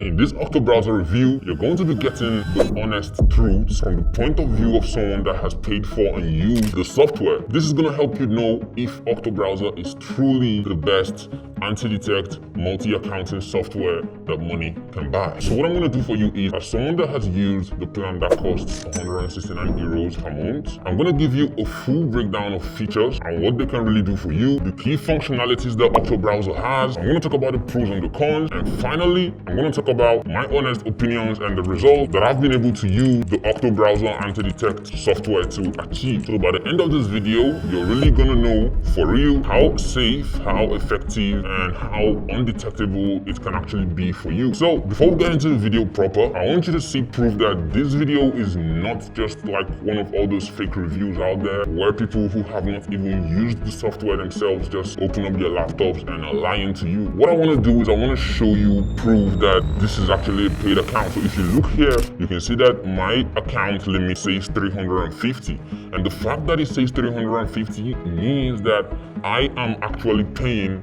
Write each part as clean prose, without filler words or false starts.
In this Octo browser review, you're going to be getting the honest truths from the point of view of someone that has paid for and used the software. This is going to help you know if Octo browser is truly the best anti-detect multi-accounting software that money can buy. So what I'm going to do for you is, as someone that has used the plan that costs 169 euros per month, I'm going to give you a full breakdown of features and what they can really do for you, the key functionalities that Octo browser has. I'm going to talk about the pros and the cons, and finally, I'm going to talk about my honest opinions and the results that I've been able to use the Octo browser anti-detect software to achieve. So by the end of this video, you're really going to know for real how safe, how effective, and how undetectable it can actually be for you. So before we get into the video proper, I want you to see proof that this video is not just like one of all those fake reviews out there where people who have not even used the software themselves just open up their laptops and are lying to you. What I want to do is I want to show you proof that this is actually a paid account. So if you look here, you can see that my account limit says 350, and the fact that it says 350 means that I am actually paying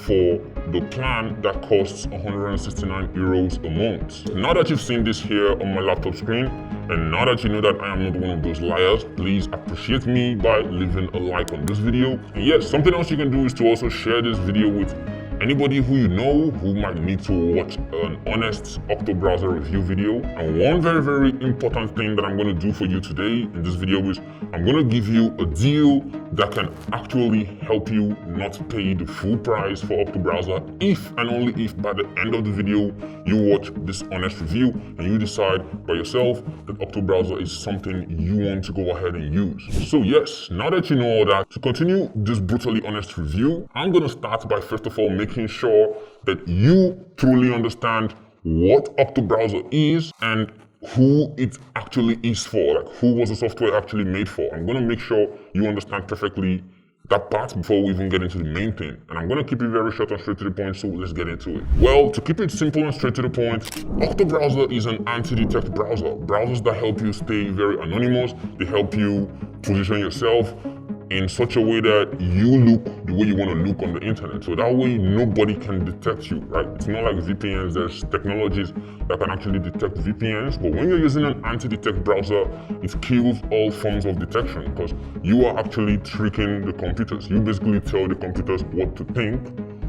for the plan that costs 169 euros a month. Now that you've seen this here on my laptop screen, and now that you know that I am not one of those liars, please appreciate me by leaving a like on this video. And yes, something else you can do is to also share this video with anybody who you know who might need to watch an honest Octo browser review video. And one very important thing that I'm going to do for you today in this video is I'm going to give you a deal that can actually help you not pay the full price for Octo browser if and only if by the end of the video you watch this honest review and you decide by yourself that Octo browser is something you want to go ahead and use. So yes, now that you know all that, to continue this brutally honest review, I'm going to start by first of all making sure that you truly understand what Octo browser is and who it actually is for, like who was the software actually made for. I'm going to make sure you understand perfectly that part before we even get into the main thing. And I'm going to keep it very short and straight to the point, so let's get into it. Well, to keep it simple and straight to the point, Octo browser is an anti-detect browser. Browsers that help you stay very anonymous, they help you position yourself in such a way that you look the way you want to look on the internet. So that way nobody can detect you, right? It's not like VPNs. There's technologies that can actually detect VPNs, but when you're using an anti-detect browser, it kills all forms of detection because you are actually tricking the computers. You basically tell the computers what to think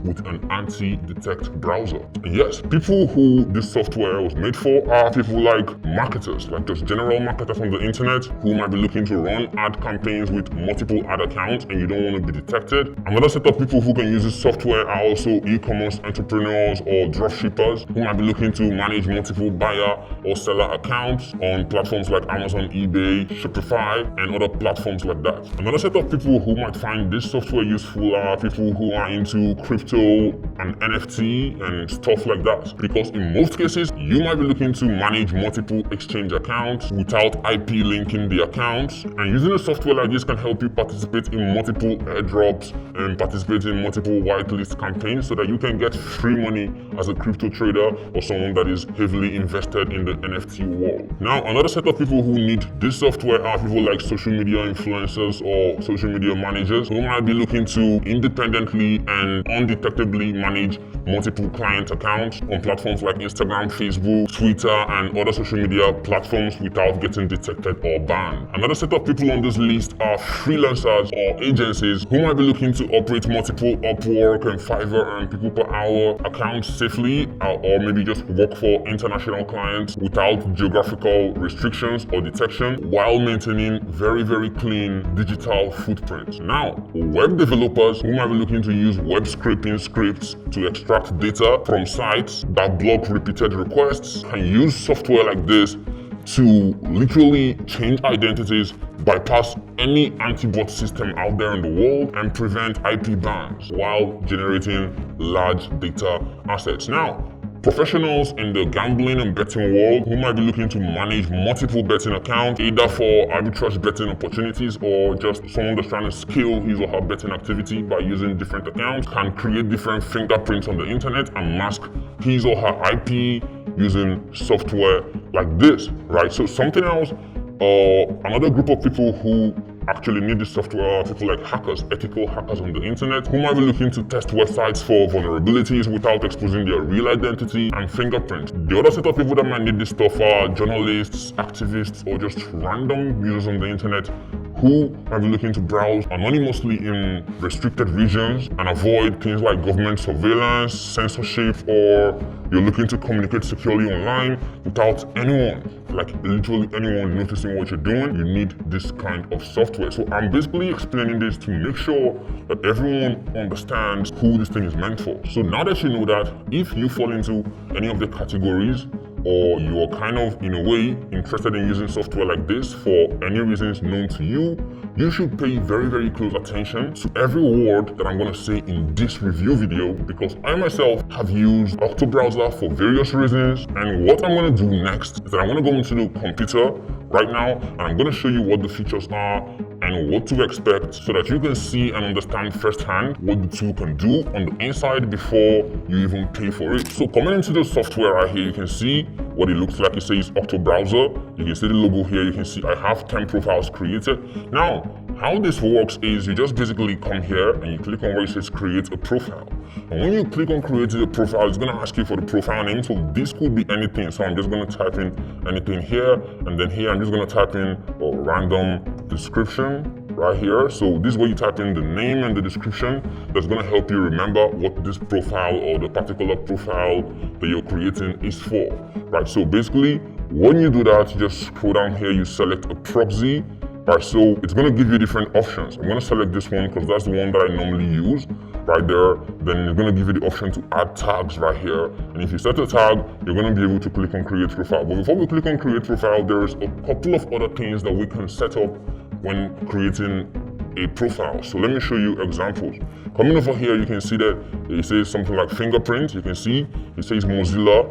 with an anti-detect browser. And yes, people who this software was made for are people like marketers, like just general marketers on the internet who might be looking to run ad campaigns with multiple ad accounts and you don't want to be detected. Another set of people who can use this software are also e-commerce entrepreneurs or dropshippers who might be looking to manage multiple buyer or seller accounts on platforms like Amazon, eBay, Shopify, and other platforms like that. Another set of people who might find this software useful are people who are into crypto and NFT and stuff like that, because in most cases you might be looking to manage multiple exchange accounts without IP linking the accounts, and using a software like this can help you participate in multiple airdrops and participate in multiple whitelist campaigns so that you can get free money as a crypto trader or someone that is heavily invested in the NFT world. Now, another set of people who need this software are people like social media influencers or social media managers who might be looking to independently and undetectably manage multiple client accounts on platforms like Instagram, Facebook, Twitter, and other social media platforms without getting detected or banned. Another set of people on this list are freelancers or agencies who might be looking to operate multiple Upwork and Fiverr and people per hour accounts safely, or maybe just work for international clients without geographical restrictions or detection while maintaining very clean digital footprints. Now, web developers who might be looking to use web scraping scripts to extract data from sites that block repeated requests can use software like this to literally change identities, bypass any anti-bot system out there in the world, and prevent IP bans while generating large data assets. Now, professionals in the gambling and betting world who might be looking to manage multiple betting accounts, either for arbitrage betting opportunities or just someone that's trying to scale his or her betting activity by using different accounts, can create different fingerprints on the internet and mask his or her IP using software like this, right? So something else, another group of people who actually need this software are people like hackers, ethical hackers on the internet, who might be looking to test websites for vulnerabilities without exposing their real identity and fingerprint. The other set of people that might need this stuff are journalists, activists, or just random users on the internet who might be looking to browse anonymously in restricted regions and avoid things like government surveillance, censorship, or you're looking to communicate securely online without anyone, like literally anyone, noticing what you're doing. You need this kind of software. So I'm basically explaining this to make sure that everyone understands who this thing is meant for. So now that you know that, if you fall into any of the categories, or you're kind of, in a way, interested in using software like this for any reasons known to you, you should pay very, very close attention to every word that I'm going to say in this review video, because I myself have used Octo browser for various reasons. And what I'm going to do next is that I'm going to go into the computer right now, and I'm going to show you what the features are and what to expect, so that you can see and understand firsthand what the tool can do on the inside before you even pay for it. So coming into the software right here, you can see what it looks like. It says Octo browser. You can see the logo here. You can see I have 10 profiles created. Now, how this works is you just basically come here and you click on where it says create a profile. And when you click on creating a profile, it's going to ask you for the profile name. So this could be anything. So I'm just going to type in anything here, and then here I'm just going to type in a random description right here. So this is where you type in the name and the description that's going to help you remember what this profile or the particular profile that you're creating is for, right? So basically, when you do that, you just scroll down here, you select a proxy, right? So it's going to give you different options. I'm going to select this one because that's the one that I normally use right there. Then it's going to give you the option to add tags right here. And if you set a tag, you're going to be able to click on create profile. But before we click on create profile, there's a couple of other things that we can set up when creating a profile. So let me show you examples. Coming over here, you can see that it says something like fingerprint. You can see it says Mozilla,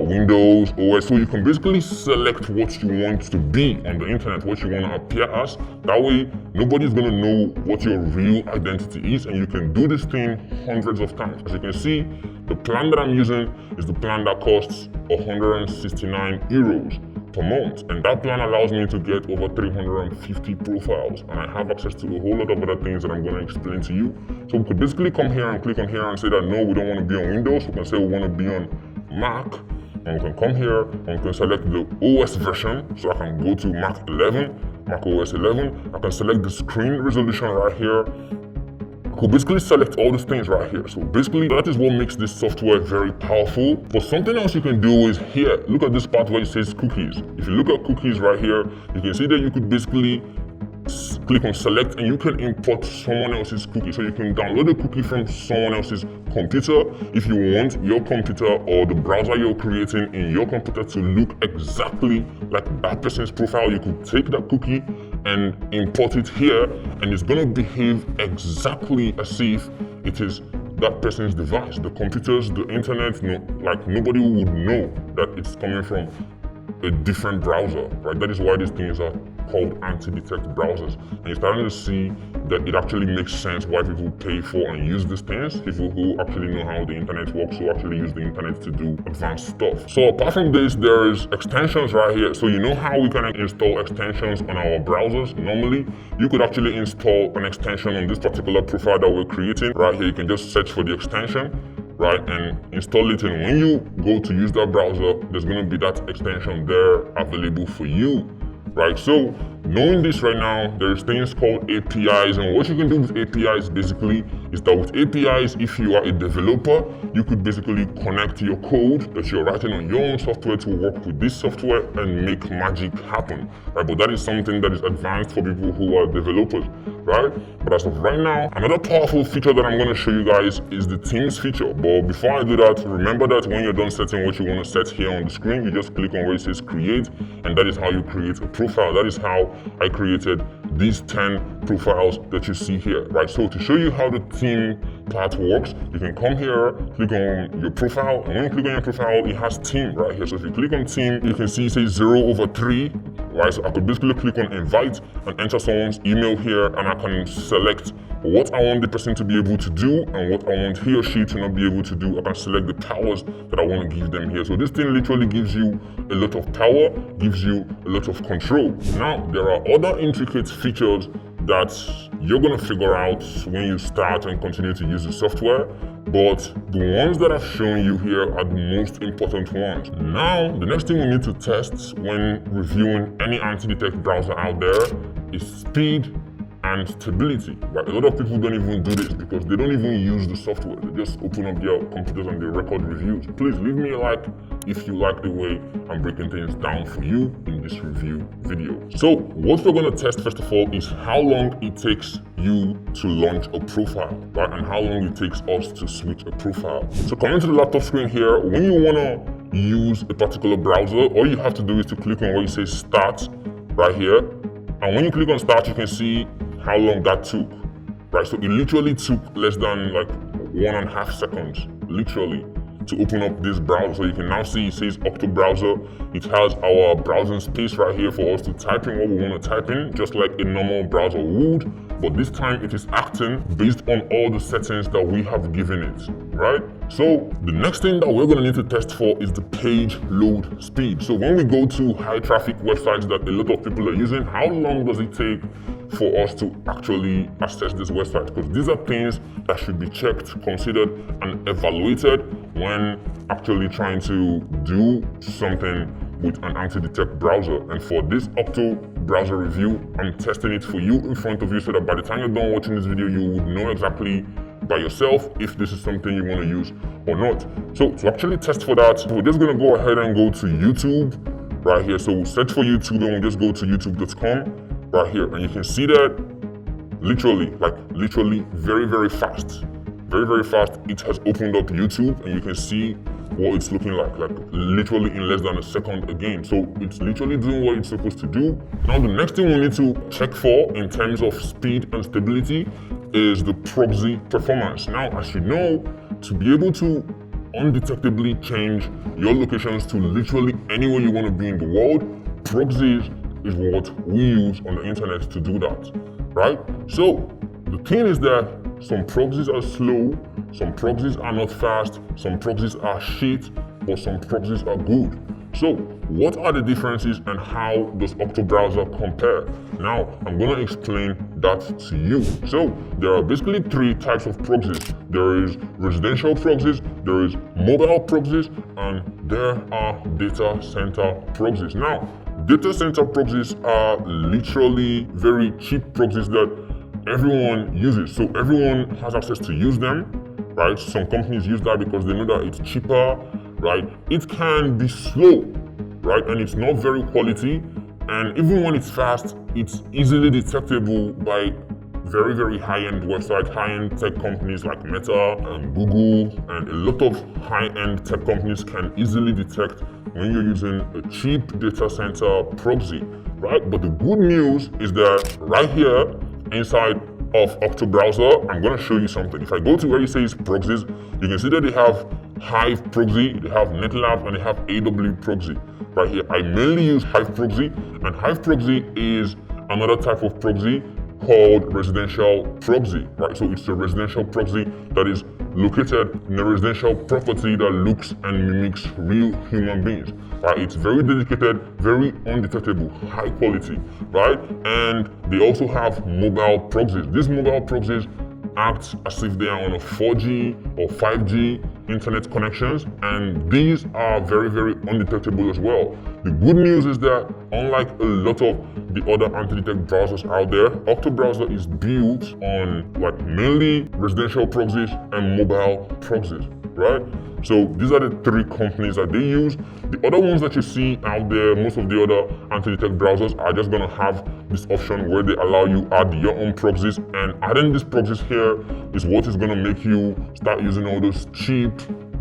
Windows, OS. So you can basically select what you want to be on the internet, what you want to appear as. That way, nobody's going to know what your real identity is, and you can do this thing hundreds of times. As you can see, the plan that I'm using is the plan that costs 169 euros per month, and that plan allows me to get over 350 profiles, and I have access to a whole lot of other things that I'm going to explain to you. So we could basically come here and click on here and say that no, we don't want to be on Windows. We can say we want to be on Mac, and we can come here and we can select the OS version. So I can go to Mac 11, Mac OS 11. I can select the screen resolution right here. Could basically select all these things right here. So basically that is what makes this software very powerful. But something else you can do is here, look at this part where it says cookies. If you look at cookies right here, you can see that you could basically click on select and you can import someone else's cookie. So you can download a cookie from someone else's computer if you want your computer or the browser you're creating in your computer to look exactly like that person's profile. You could take that cookie and import it here, and it's going to behave exactly as if it is that person's device. The computers, the internet, like nobody would know that it's coming from a different browser, right? That is why these things are called anti-detect browsers. And you're starting to see that it actually makes sense why people pay for and use these things. People who actually know how the internet works, who actually use the internet to do advanced stuff. So apart from this, there's extensions right here. So you know how we can install extensions on our browsers normally? You could actually install an extension on this particular profile that we're creating. Right here, you can just search for the extension, right, and install it. And when you go to use that browser, there's going to be that extension there available for you, right? So knowing this right now, there's things called APIs, and what you can do with APIs basically is that with APIs, if you are a developer, you could basically connect your code that you're writing on your own software to work with this software and make magic happen, right? But that is something that is advanced for people who are developers, right? But as of right now, another powerful feature that I'm going to show you guys is the themes feature. But before I do that, remember that when you're done setting what you want to set here on the screen, you just click on where it says create, and that is how you create a profile. That is how I created these 10 profiles that you see here, right? So to show you how the theme part works, you can come here, click on your profile, and when you click on your profile, it has theme right here. So if you click on theme, you can see it says 0/3, right? So I could basically click on invite and enter someone's email here, and I can select what I want the person to be able to do and what I want he or she to not be able to do. I can select the powers that I want to give them here. So this thing literally gives you a lot of power, gives you a lot of control. Now, there are other intricate features that you're gonna figure out when you start and continue to use the software, but the ones that I've shown you here are the most important ones. Now, the next thing we need to test when reviewing any anti-detect browser out there is speed and stability. Right? A lot of people don't even do this because they don't even use the software. They just open up their computers and they record reviews. Please leave me a like if you like the way I'm breaking things down for you in this review video. So what we're going to test first of all is how long it takes you to launch a profile, right? And how long it takes us to switch a profile. So coming to the laptop screen here, when you want to use a particular browser, all you have to do is to click on where you say start right here. And when you click on start, you can see how long that took, right? So it literally took less than like 1.5 seconds, literally, to open up this browser. So you can now see it says Octo browser. It has our browsing space right here for us to type in what we want to type in, just like a normal browser would. But this time it is acting based on all the settings that we have given it, right? So the next thing that we're going to need to test for is the page load speed. So when we go to high traffic websites that a lot of people are using, how long does it take for us to actually access this website? Because these are things that should be checked, considered, and evaluated when actually trying to do something with an anti-detect browser. And for this Octo browser review, I'm testing it for you in front of you so that by the time you're done watching this video, you would know exactly by yourself if this is something you want to use or not. So to actually test for that, we're just going to go ahead and go to YouTube right here. So we'll search for YouTube and we'll just go to youtube.com right here, and you can see that literally very, very fast. Very fast. It has opened up YouTube and you can see what it's looking like literally in less than a second again. So it's literally doing what it's supposed to do. Now the next thing we need to check for in terms of speed and stability is the proxy performance. Now, as you know, to be able to undetectably change your locations to literally anywhere you want to be in the world, proxies is what we use on the internet to do that, right? So the thing is that some proxies are slow, some proxies are not fast, some proxies are shit, but some proxies are good. So what are the differences and how does Octo browser compare? Now I'm going to explain that to you. So there are basically 3 types of proxies. There is residential proxies, there is mobile proxies, and there are data center proxies. Now data center proxies are literally very cheap proxies that everyone uses. So everyone has access to use them, right? Some companies use that because they know that it's cheaper, right? It can be slow, right? And it's not very quality. And even when it's fast, it's easily detectable by very, very high-end websites, high-end tech companies like Meta and Google, and a lot of high-end tech companies can easily detect when you're using a cheap data center proxy, right? But the good news is that right here inside of Octo browser, I'm going to show you something. If I go to where it says proxies, you can see that they have Hive proxy, they have NetLab, and they have AW proxy right here. I mainly use Hive proxy, and Hive proxy is another type of proxy called residential proxy, right? So it's a residential proxy that is located in a residential property that looks and mimics real human beings, right? It's very dedicated, very undetectable, high quality, right? And they also have mobile proxies. These mobile proxies act as if they are on a 4G or 5G internet connections, and these are very, very undetectable as well. The good news is that unlike a lot of the other anti-detect browsers out there, Octo browser is built on mainly residential proxies and mobile proxies, right? So these are the 3 companies that they use. The other ones that you see out there, most of the other anti-detect browsers are just gonna have this option where they allow you add your own proxies, and adding these proxies here is what is gonna make you start using all those cheap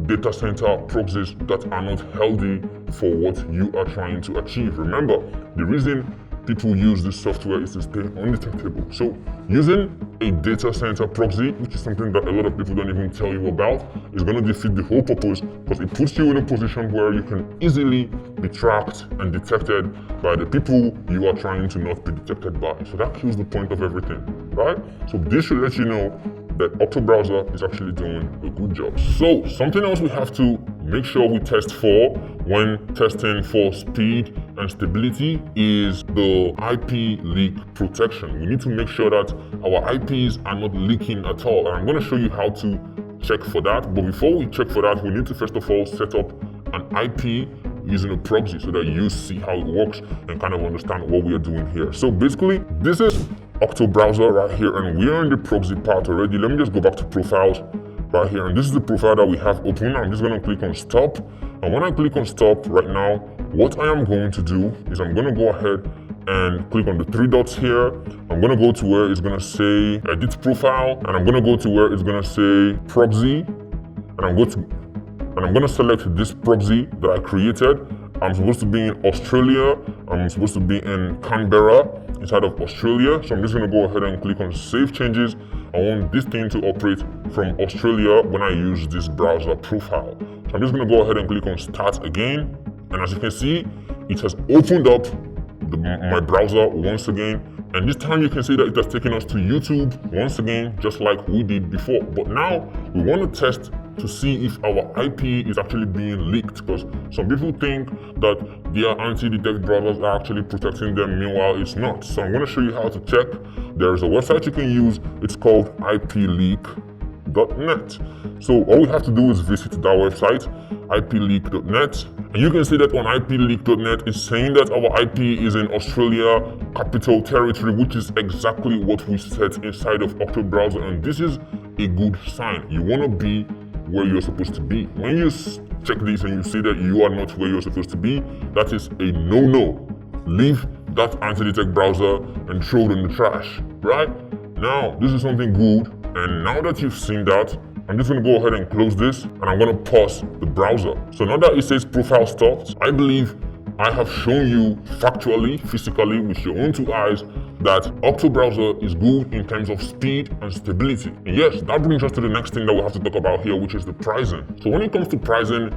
data center proxies that are not healthy for what you are trying to achieve. Remember, the reason people use this software is to stay undetectable. So using a data center proxy, which is something that a lot of people don't even tell you about, is going to defeat the whole purpose, because it puts you in a position where you can easily be tracked and detected by the people you are trying to not be detected by. So that kills the point of everything, right? So this should let you know that Octo browser is actually doing a good job. So something else we have to make sure we test for when testing for speed and stability is the IP leak protection. We need to make sure that our IPs are not leaking at all. And I'm going to show you how to check for that. But before we check for that, we need to first of all set up an IP using a proxy so that you see how it works and kind of understand what we are doing here. So basically, this is Octo browser right here, and we're in the proxy part already. Let me just go back to profiles right here, and this is the profile that we have open. I'm just going to click on stop, and when I click on stop right now, what I am going to do is I'm going to go ahead and click on the three dots here. I'm going to go to where it's going to say edit profile, and I'm going to go to where it's going to say proxy, and I'm going to select this proxy that I created. I'm supposed to be in Australia. I'm supposed to be in Canberra, inside of Australia. So I'm just going to go ahead and click on save changes. I want this thing to operate from Australia when I use this browser profile. So I'm just going to go ahead and click on start again. And as you can see, it has opened up my browser once again. And this time you can see that it has taken us to YouTube once again, just like we did before. But now we want to test to see if our IP is actually being leaked, because some people think that their anti-detect browsers are actually protecting them, meanwhile it's not. So I'm going to show you how to check. There's a website you can use. It's called ipleak.net. So all we have to do is visit that website, ipleak.net, and you can see that on ipleak.net it's saying that our IP is in Australia Capital Territory, which is exactly what we set inside of Octo browser, and this is a good sign. You want to be where you're supposed to be. When you check this and you see that you are not where you're supposed to be, that is a no-no. Leave that anti-detect browser and throw it in the trash, right? Now, this is something good, and now that you've seen that, I'm just going to go ahead and close this, and I'm going to pause the browser. So now that it says profile stopped, I believe I have shown you factually, physically, with your own two eyes, that Octo browser is good in terms of speed and stability. And yes, that brings us to the next thing that we have to talk about here, which is the pricing. So when it comes to pricing,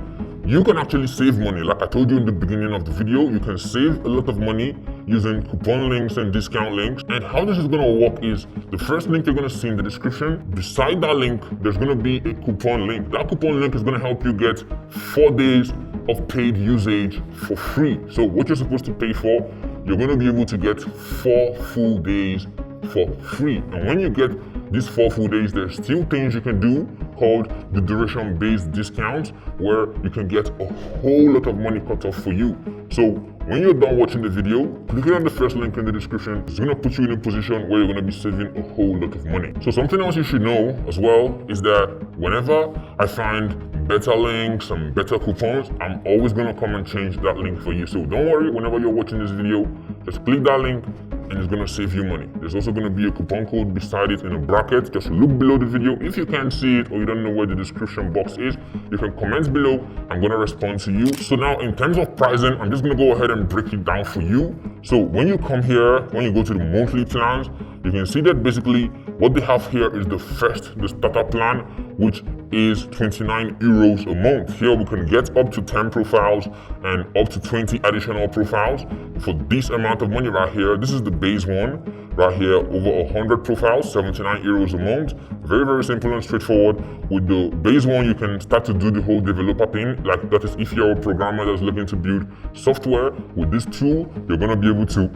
you can actually save money. Like I told you in the beginning of the video, you can save a lot of money using coupon links and discount links. And how this is going to work is the first link you're going to see in the description. Beside that link, there's going to be a coupon link. That coupon link is going to help you get 4 days of paid usage for free. So what you're supposed to pay for, you're going to be able to get 4 full days for free. And when you get these 4 full days, there's still things you can do called the duration-based discounts, where you can get a whole lot of money cut off for you. So when you're done watching the video, clicking on the first link in the description, it's going to put you in a position where you're going to be saving a whole lot of money. So something else you should know as well is that whenever I find better links and better coupons, I'm always going to come and change that link for you. So don't worry, whenever you're watching this video, just click that link and it's going to save you money. There's also going to be a coupon code beside it in a bracket. Just look below the video. If you can't see it or you don't know where the description box is, you can comment below. I'm going to respond to you. So now in terms of pricing, I'm just going to go ahead and break it down for you. So when you come here, when you go to the monthly plans, you can see that basically what they have here is the starter plan, which is 29 euros a month. Here we can get up to 10 profiles and up to 20 additional profiles for this amount of money right here. This is the base one right here, over 100 profiles, 79 euros a month. Very, very simple and straightforward. With the base one, you can start to do the whole developer thing. Like that is if you're a programmer that's looking to build software. With this tool, you're going to be able to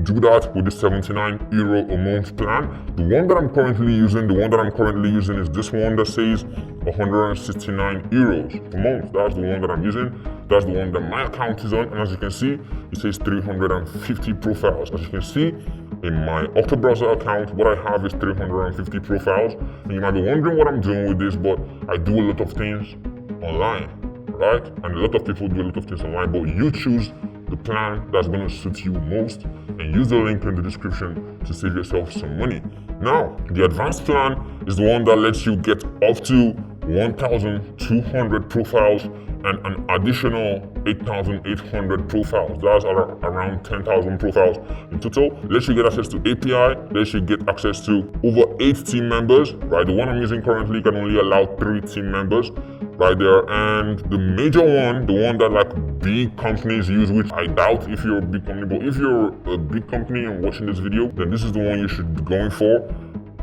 do that with the 79 euro a month plan. The one that I'm currently using is this one that says 169 euros per month. That's the one that I'm using. That's the one that my account is on. And as you can see, it says 350 profiles. As you can see, in my Octo browser account, what I have is 350 profiles. And you might be wondering what I'm doing with this, but I do a lot of things online, right? And a lot of people do a lot of things online, but you choose the plan that's going to suit you most and use the link in the description to save yourself some money. Now, the advanced plan is the one that lets you get up to 1,200 profiles and an additional 8,800 profiles. That's around 10,000 profiles in total. Lets you get access to API, lets you get access to over 8 team members, right? The one I'm using currently can only allow 3 team members right there. And the major one, the one that like big companies use, which I doubt if you're a big company, but if you're a big company and watching this video, then this is the one you should be going for.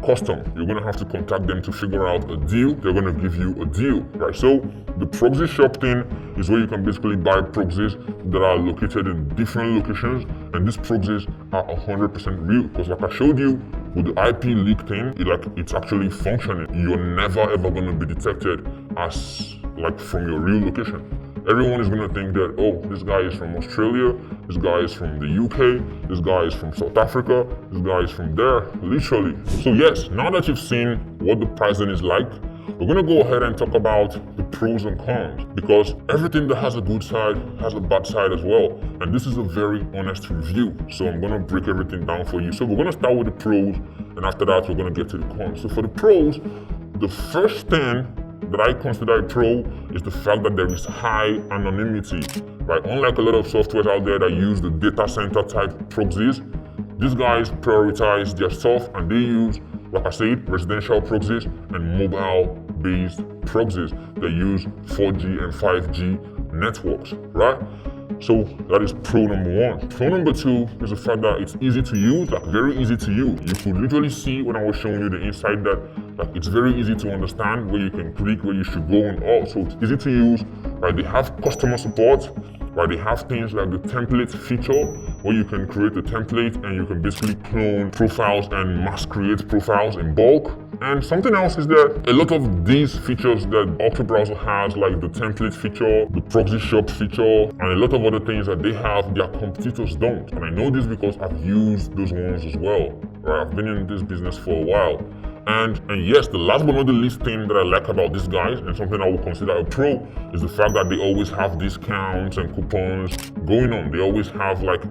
custom. You're gonna have to contact them to figure out a deal. They're gonna give you a deal, right? So the proxy shop thing is where you can basically buy proxies that are located in different locations, and these proxies are 100% real, because like I showed you with the IP leak thing, it's actually functioning. You're never ever gonna be detected as like from your real location. Everyone is gonna think that, oh, this guy is from Australia, this guy is from the UK, this guy is from South Africa, this guy is from there, literally. So yes, now that you've seen what the pricing is like, we're gonna go ahead and talk about the pros and cons, because everything that has a good side has a bad side as well. And this is a very honest review, so I'm gonna break everything down for you. So we're gonna start with the pros, and after that, we're gonna get to the cons. So for the pros, the first thing that I consider a pro is the fact that there is high anonymity, right? Unlike a lot of softwares out there that use the data center type proxies, these guys prioritize their stuff and they use, like I said, residential proxies and mobile-based proxies that use 4G and 5G networks, right? So that is pro number one. Pro number two is the fact that it's easy to use, like very easy to use. You could literally see when I was showing you the inside that like it's very easy to understand where you can click, where you should go and all. So it's easy to use, right? They have customer support, right? They have things like the template feature where you can create a template and you can basically clone profiles and mass create profiles in bulk. And something else is that a lot of these features that Octo browser has, like the template feature, the proxy shop feature, and a lot of other things that they have, their competitors don't. And I know this because I've used those ones as well, right? I've been in this business for a while. And yes, the last but not the least thing that I like about these guys, and something I would consider a pro, is the fact that they always have discounts and coupons going on. They always have, like,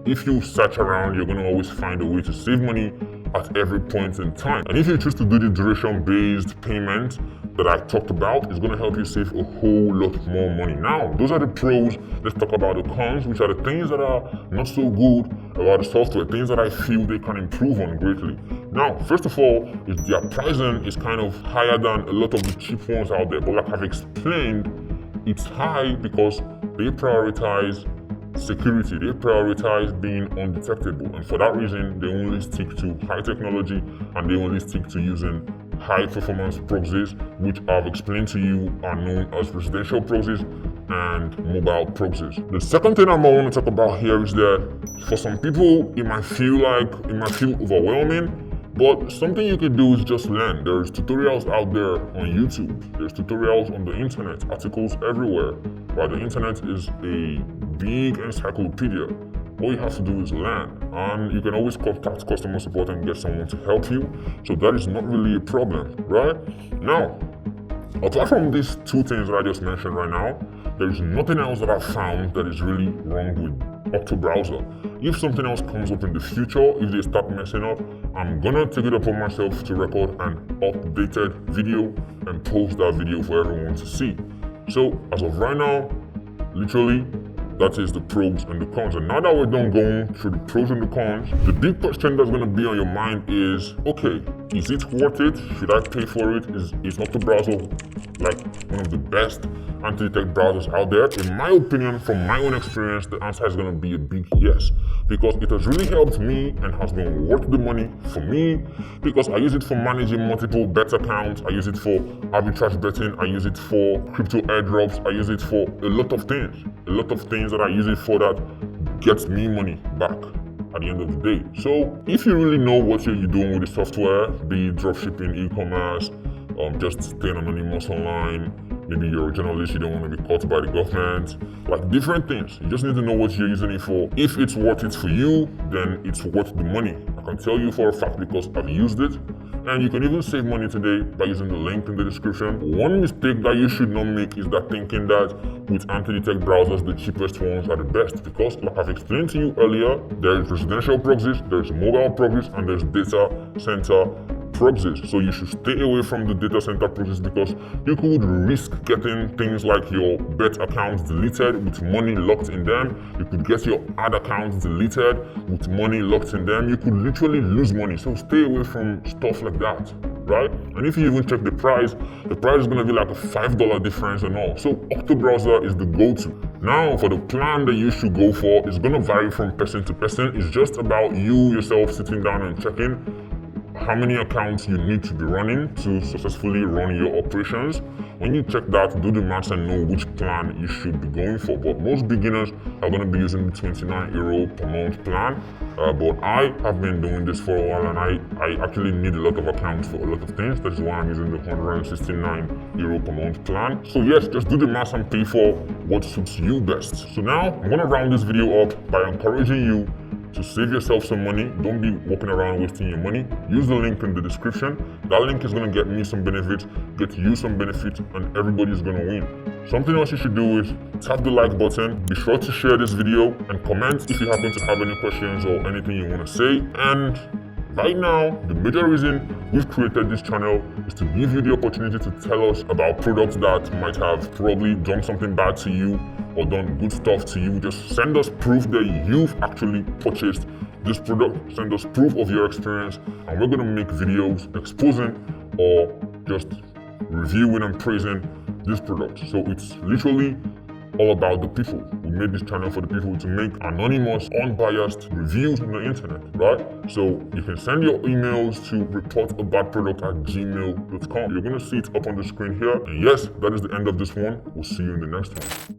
if you search around, you're gonna always find a way to save money at every point in time. And if you choose to do the duration-based payment that I talked about, it's gonna help you save a whole lot more money. Now, those are the pros. Let's talk about the cons, which are the things that are not so good about the software, things that I feel they can improve on greatly. Now, first of all, is their pricing is kind of higher than a lot of the cheap ones out there. But like I've explained, it's high because they prioritize security. They prioritize being undetectable, and for that reason they only stick to high technology and they only stick to using high performance proxies, which I've explained to you are known as residential proxies and mobile proxies. The second thing I want to talk about here is that for some people it might feel overwhelming, but something you can do is just learn. There's tutorials out there on YouTube. There's tutorials on the internet, articles everywhere. Right? The internet is a big encyclopedia. All you have to do is learn. And you can always contact customer support and get someone to help you. So that is not really a problem, right? Now, apart from these two things that I just mentioned right now, there is nothing else that I've found that is really wrong with Octo browser. If something else comes up in the future, if they start messing up, I'm gonna take it upon myself to record an updated video and post that video for everyone to see. So as of right now, literally, that is the pros and the cons. And now that we're done going through the pros and the cons, the big question that's gonna be on your mind is, okay, is it worth it? Should I pay for it? Is Octo browser like one of the best anti-detect browsers out there? In my opinion, from my own experience, the answer is gonna be a big yes, because it has really helped me and has been worth the money for me, because I use it for managing multiple bet accounts, I use it for arbitrage betting, I use it for crypto airdrops, I use it for a lot of things that I use it for that gets me money back at the end of the day. So if you really know what you're doing with the software, be it dropshipping, e-commerce, just staying anonymous online, maybe you're a journalist, you don't want to be caught by the government, like different things. You just need to know what you're using it for. If it's worth it for you, then it's worth the money. I can tell you for a fact because I've used it. And you can even save money today by using the link in the description. One mistake that you should not make is that thinking that with anti-detect browsers, the cheapest ones are the best. Because like I've explained to you earlier, there's residential proxies, there's mobile proxies, and there's data center proxies. So you should stay away from the data center proxies because you could risk getting things like your bet accounts deleted with money locked in them. You could get your ad accounts deleted with money locked in them. You could literally lose money. So stay away from stuff like that, right? And if you even check the price is going to be like a $5 difference and all. So Octo browser is the go-to. Now for the plan that you should go for, it's going to vary from person to person. It's just about you yourself sitting down and checking how many accounts you need to be running to successfully run your operations. When you check that, do the maths and know which plan you should be going for. But most beginners are going to be using the €29 per month plan. But I have been doing this for a while, and I actually need a lot of accounts for a lot of things. That's why I'm using the €169 per month plan. So yes, just do the maths and pay for what suits you best. So now I'm going to round this video up by encouraging you to save yourself some money. Don't be walking around wasting your money. Use the link in the description. That link is going to get me some benefits, get you some benefits, and everybody's going to win. Something else you should do is tap the like button. Be sure to share this video and comment if you happen to have any questions or anything you want to say. And right now, the major reason we've created this channel is to give you the opportunity to tell us about products that might have probably done something bad to you or done good stuff to you. Just send us proof that you've actually purchased this product. Send us proof of your experience, and we're gonna make videos exposing or just reviewing and praising this product. So it's literally all about the people. We made this channel for the people to make anonymous, unbiased reviews on the internet, right? So you can send your emails to reportabadproduct@gmail.com. You're gonna see it up on the screen here. And yes, that is the end of this one. We'll see you in the next one.